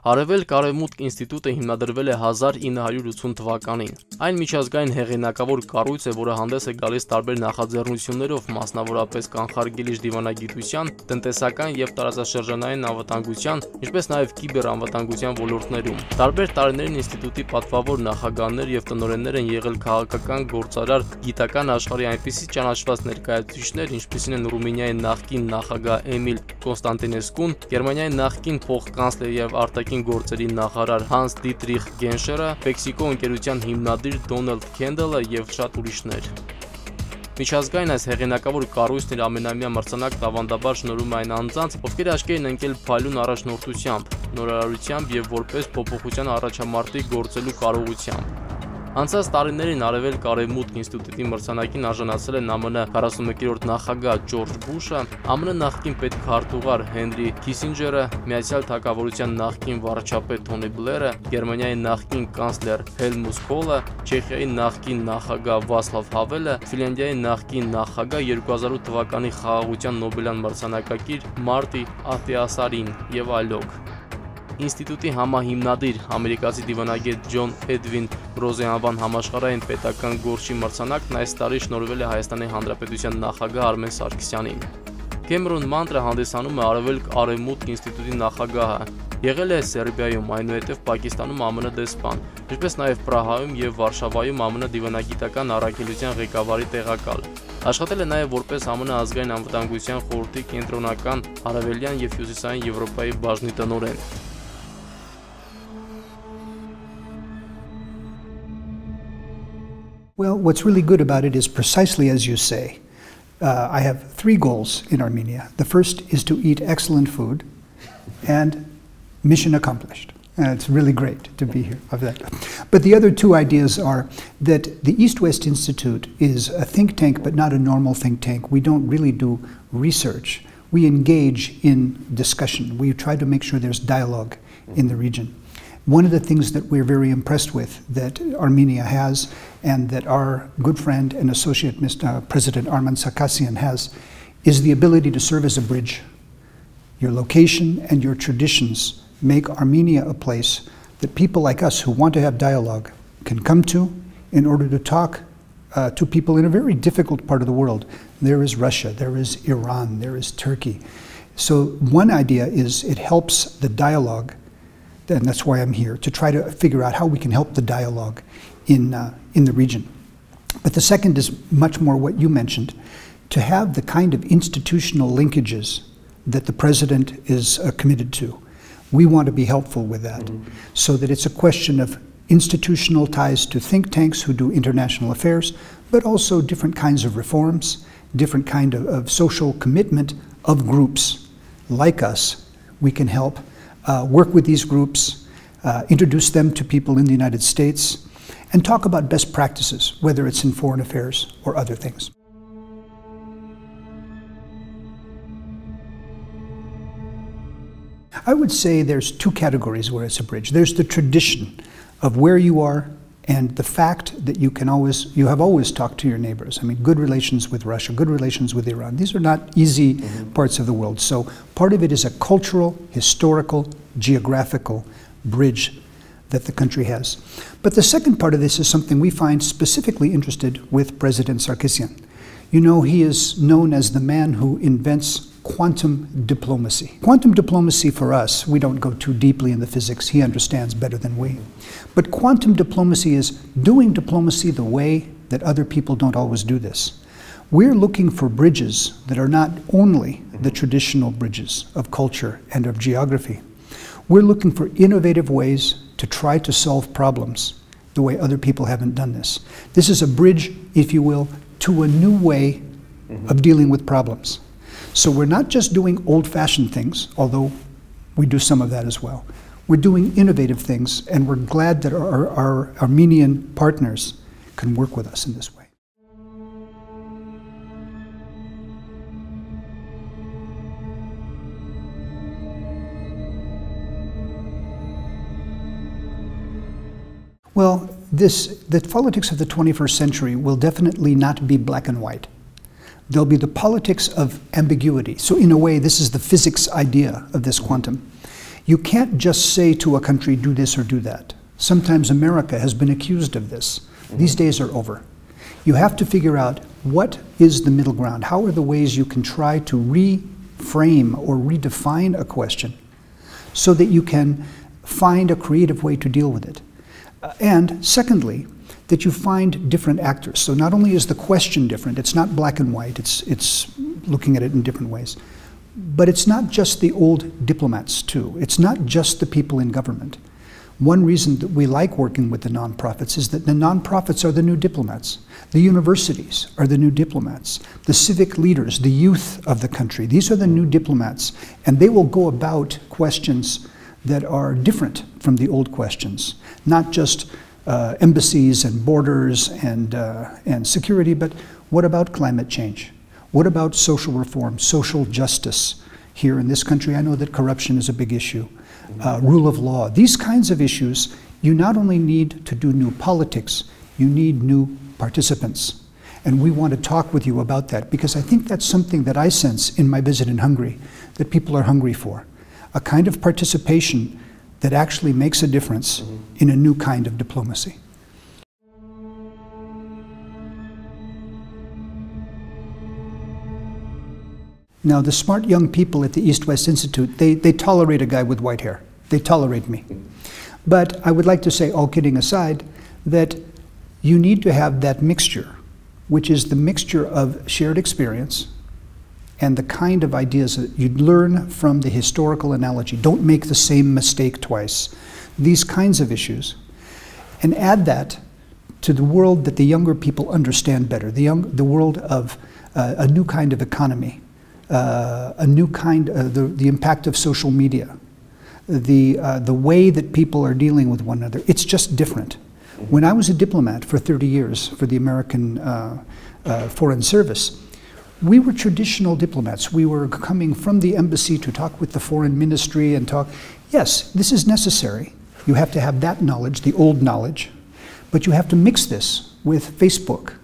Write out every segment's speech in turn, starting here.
Արեւելք-Արեւմուտք ինստիտուտը հիմնադրվել է 1980 թվականին։ Այն միջազգային հեղինակավոր կառույց է, որը հանդես է գալիս տարբեր նախաձեռնություններով, մասնավորապես կանխարգելիչ դիվանագիտության, տնտեսական եւ տարածաշրջանային անվտանգության, ինչպես նաեւ կիբերանվտանգության ոլորտներում։ Տարբեր տարիներին ինստիտուտի պատվավոր նախագահներ եւ տնօրեններ են եղել քաղաքական, գործարար, գիտական աշխարհի այնպիսի ճանաչված ներկայացուցիչներ, ինչպիսին են Ռումինիայի նախկին նախագահ Էմիլ Կոնստանտինեսկուն, Գերմանիայի նախկին փոխկանցլեր եւ արտաքին գործերի նախարար Հանս Դիտրիխ Գենշերը, Մեքսիկո ընկերության հիմնադիր Դոնալդ Քենդելը եւ շատ ուրիշներ։ Միջազգային այս հեղինակավոր կառույցն իր ամենամյա մրցանակն ավանդաբար շնորհում է այն անձանց, ովքեր աչքի են ընկել փայլուն առաջնորդությամբ, նորարարությամբ եւ որպես փոփոխության առաջամարտիկ գործելու կարողությամբ։ Անցած տարիներին Արեւելք-Արեւմուտք ինստիտուտի մրցանակին արժանացել են ԱՄՆ 41-րդ նախագահ Ջորջ Բուշը, ԱՄՆ նախկին պետքարտուղար Հենրի Քիսինջերը, Միացյալ Թագավորության նախկին վարչապետ Թոնի Բլերը, Գերմանիայի նախկին կանցլեր Հելմուտ Կոլը, Չեխիայի նախկին նախագահ Վացլավ Հավելը, Ֆինլանդիայի նախկին նախագահ 2008 թվականի խաղաղության Նոբելյան մրցանակակիր Մարտի Ատիասարին եւ այլոք։ Ինստիտուտի համահիմնադիր ամերիկացի դիվանագետ Ջոն Էդվին Ռոզի անվան համաշխարհային պետական գործչի մրցանակն այս տարի շնորհվել է Հայաստանի Հանրապետության նախագահ Արմեն Սարգսյանին։ Քեմերուն Մանտրը հանդիսանում է Արեւելք-Արեւմուտք ինստիտուտի նախագահը։ Եղել է Սերբիայում, այնուհետև Պակիստանում ԱՄՆ դեսպան, ինչպես նաև Պրահայում եւ Վարշավայում ԱՄՆ դիվանագիտական առաքելության ղեկավարի տեղակալ։ Աշխատել է նաև որպես ԱՄՆ ազգային անվտանգության խորհրդի կենտրոնական, արևելյան եւ հյուսիսային Եվրոպայի բաժնի տնօրեն։ Well, what's really good about it is precisely as you say. I have 3 goals in Armenia. The first is to eat excellent food, and mission accomplished. It's really great to be here of that. But the other 2 ideas are that the East-West Institute is a think tank, but not a normal think tank. We don't really do research. We engage in discussion. We try to make sure there's dialogue in the region. One of the things that we're very impressed with that Armenia has, and that our good friend and associate Mr. President Arman Sarkisian has, is the ability to serve as a bridge. Your location and your traditions make Armenia a place that people like us who want to have dialogue can come to in order to talk to people in a very difficult part of the world. There is Russia, there is Iran, there is Turkey. So one idea is it helps the dialogue, and that's why I'm here, to try to figure out how we can help the dialogue in the region. But the second is much more what you mentioned, to have the kind of institutional linkages that the president is committed to. We want to be helpful with that, so that it's a question of institutional ties to think tanks who do international affairs, but also different kinds of reforms, different kind of social commitment of groups like us. We can help work with these groups, introduce them to people in the United States, and talk about best practices, whether it's in foreign affairs or other things. I would say there's 2 categories where it's a bridge. There's the tradition of where you are and the fact that you have always talked to your neighbors. I mean, good relations with Russia, good relations with Iran. These are not easy parts of the world. So part of it is a cultural, historical, geographical bridge that the country has. But the second part of this is something we find specifically interested with President Sarkisian. You know, he is known as the man who invents quantum diplomacy. Quantum diplomacy for us, we don't go too deeply in the physics, he understands better than we. But quantum diplomacy is doing diplomacy the way that other people don't always do this. We're looking for bridges that are not only the traditional bridges of culture and of geography. We're looking for innovative ways to try to solve problems the way other people haven't done this. This is a bridge, if you will, to a new way of dealing with problems. So we're not just doing old-fashioned things, although we do some of that as well. We're doing innovative things, and we're glad that our Armenian partners can work with us in this way. Well, the politics of the 21st century will definitely not be black and white. There'll be the politics of ambiguity. So in a way, this is the physics idea of this quantum. You can't just say to a country, do this or do that. Sometimes America has been accused of this. These days are over. You have to figure out what is the middle ground. How are the ways you can try to reframe or redefine a question so that you can find a creative way to deal with it. And secondly, that you find different actors. So not only is the question different, it's not black and white, it's looking at it in different ways. But it's not just the old diplomats too. It's not just the people in government. One reason that we like working with the nonprofits is that the nonprofits are the new diplomats. The universities are the new diplomats. The civic leaders, the youth of the country, these are the new diplomats. And they will go about questions that are different from the old questions. Not just embassies and borders and security, but what about climate change? What about social reform, social justice? Here in this country, I know that corruption is a big issue. Rule of law, these kinds of issues, you not only need to do new politics, you need new participants. And we want to talk with you about that because I think that's something that I sense in my visit in Hungary that people are hungry for. A kind of participation that actually makes a difference in a new kind of diplomacy. Now, the smart young people at the East-West Institute, they tolerate a guy with white hair. They tolerate me. But I would like to say, all kidding aside, that you need to have that mixture, which is the mixture of shared experience and the kind of ideas that you'd learn from the historical analogy. Don't make the same mistake twice. These kinds of issues. And add that to the world that the younger people understand better, the world of a new kind of economy. A new kind, the impact of social media, the way that people are dealing with one another. It's just different. When I was a diplomat for 30 years for the American Foreign Service, we were traditional diplomats. We were coming from the embassy to talk with the foreign ministry and talk. Yes, this is necessary. You have to have that knowledge, the old knowledge, but you have to mix this with Facebook,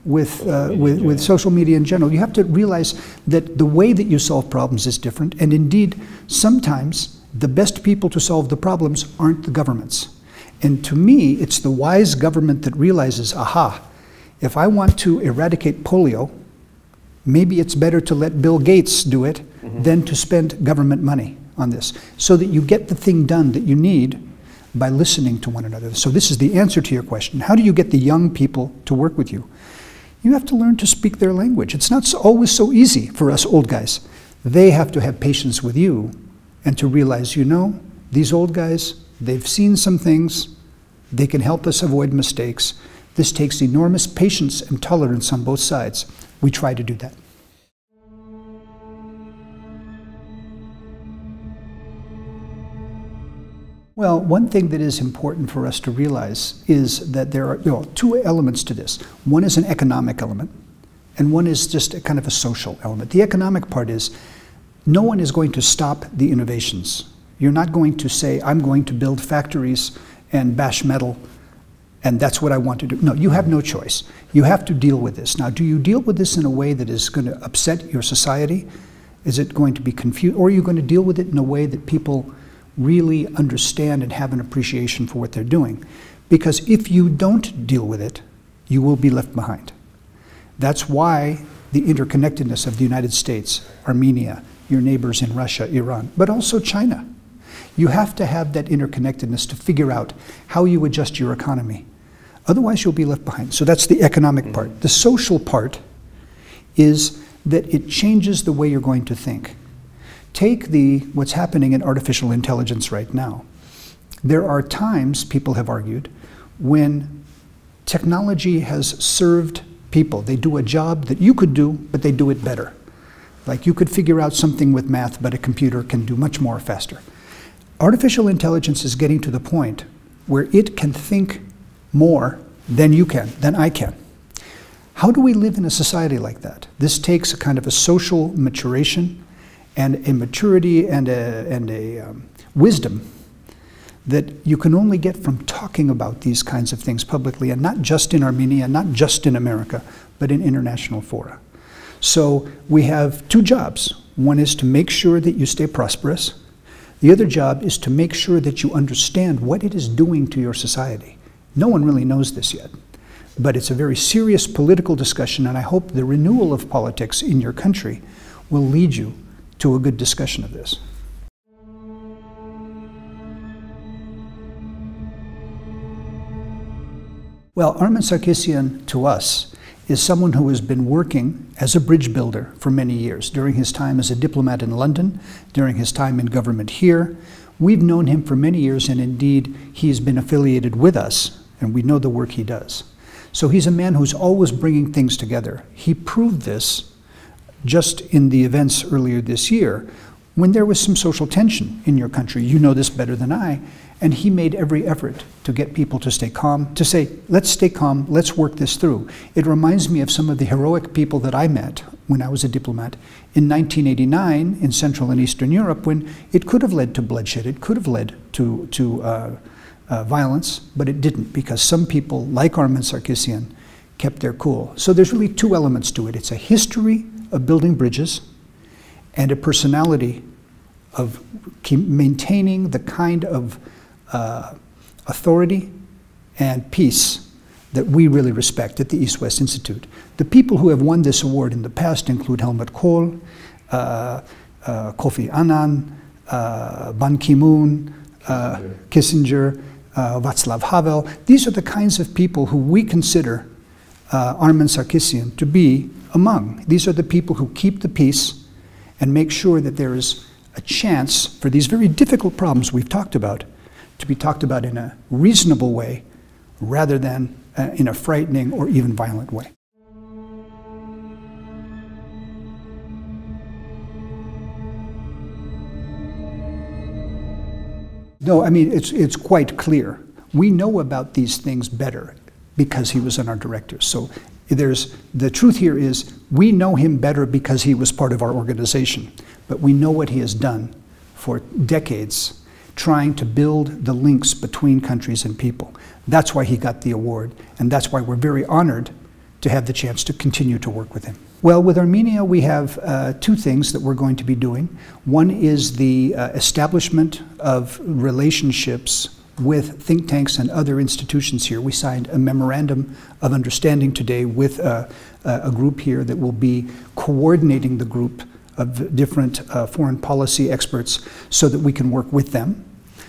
with social media in general. You have to realize that the way that you solve problems is different, and indeed, sometimes the best people to solve the problems aren't the governments. And to me, it's the wise government that realizes, aha, if I want to eradicate polio, maybe it's better to let Bill Gates do it than to spend government money on this, so that you get the thing done that you need by listening to one another. So this is the answer to your question. How do you get the young people to work with you? You have to learn to speak their language. It's not always so easy for us old guys. They have to have patience with you and to realize, you know, these old guys, they've seen some things, they can help us avoid mistakes. This takes enormous patience and tolerance on both sides. We try to do that. Well, one thing that is important for us to realize is that there are two elements to this. One is an economic element, and one is just a kind of a social element. The economic part is no one is going to stop the innovations. You're not going to say, I'm going to build factories and bash metal, and that's what I want to do. No, you have no choice. You have to deal with this. Now, do you deal with this in a way that is going to upset your society? Is it going to be confused? Or are you going to deal with it in a way that people really understand and have an appreciation for what they're doing? Because if you don't deal with it, you will be left behind. That's why the interconnectedness of the United States, Armenia, your neighbors in Russia, Iran, but also China. You have to have that interconnectedness to figure out how you adjust your economy. Otherwise, you'll be left behind. So that's the economic part. The social part is that it changes the way you're going to think. Take what's happening in artificial intelligence right now. There are times, people have argued, when technology has served people. They do a job that you could do, but they do it better. Like you could figure out something with math, but a computer can do much more faster. Artificial intelligence is getting to the point where it can think more than you can, than I can. How do we live in a society like that? This takes a kind of a social maturation and a maturity and a wisdom that you can only get from talking about these kinds of things publicly, and not just in Armenia, not just in America, but in international fora. So we have two jobs. One is to make sure that you stay prosperous. The other job is to make sure that you understand what it is doing to your society. No one really knows this yet, but it's a very serious political discussion, and I hope the renewal of politics in your country will lead you to a good discussion of this. Well, Armen Sarkisian, to us, is someone who has been working as a bridge builder for many years, during his time as a diplomat in London, during his time in government here. We've known him for many years, and indeed, he's been affiliated with us, and we know the work he does. So he's a man who's always bringing things together. He proved this just in the events earlier this year, when there was some social tension in your country. You know this better than I. And he made every effort to get people to stay calm, to say, let's stay calm, let's work this through. It reminds me of some of the heroic people that I met when I was a diplomat in 1989 in Central and Eastern Europe, when it could have led to bloodshed, it could have led to violence, but it didn't, because some people, like Armen Sarkisian, kept their cool. So there's really two elements to it. It's a history of building bridges and a personality of maintaining the kind of authority and peace that we really respect at the East-West Institute. The people who have won this award in the past include Helmut Kohl, Kofi Annan, Ban Ki-moon, Kissinger, Václav Havel. These are the kinds of people who we consider Armen Sarkisian to be among. These are the people who keep the peace and make sure that there is a chance for these very difficult problems we've talked about to be talked about in a reasonable way rather than in a frightening or even violent way. No, I mean, it's quite clear. We know about these things better because he was on our directors. So the truth here is we know him better because he was part of our organization, but we know what he has done for decades trying to build the links between countries and people. That's why he got the award, and that's why we're very honored to have the chance to continue to work with him. Well, with Armenia, we have two things that we're going to be doing. One is the establishment of relationships with think tanks and other institutions here. We signed a memorandum of understanding today with a group here that will be coordinating the group of different foreign policy experts so that we can work with them.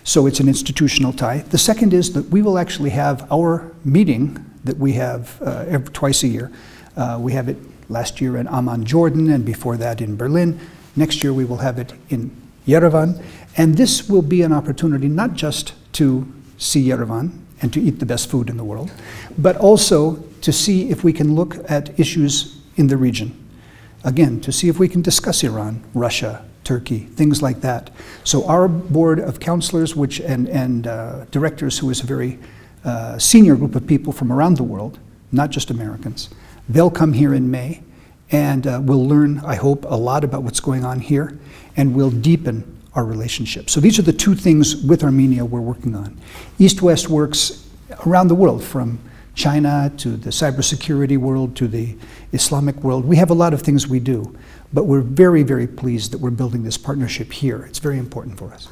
So it's an institutional tie. The second is that we will actually have our meeting that we have twice a year. We have it last year in Amman, Jordan, and before that in Berlin. Next year we will have it in Yerevan. And this will be an opportunity not just to see Yerevan and to eat the best food in the world, but also to see if we can look at issues in the region. Again, to see if we can discuss Iran, Russia, Turkey, things like that. So our board of counselors and directors, who is a very senior group of people from around the world, not just Americans, they'll come here in May, and we'll learn, I hope, a lot about what's going on here, and we'll deepen our relationship. So these are the two things with Armenia we're working on. East-West works around the world, from China to the cybersecurity world to the Islamic world. We have a lot of things we do, but we're very, very pleased that we're building this partnership here. It's very important for us.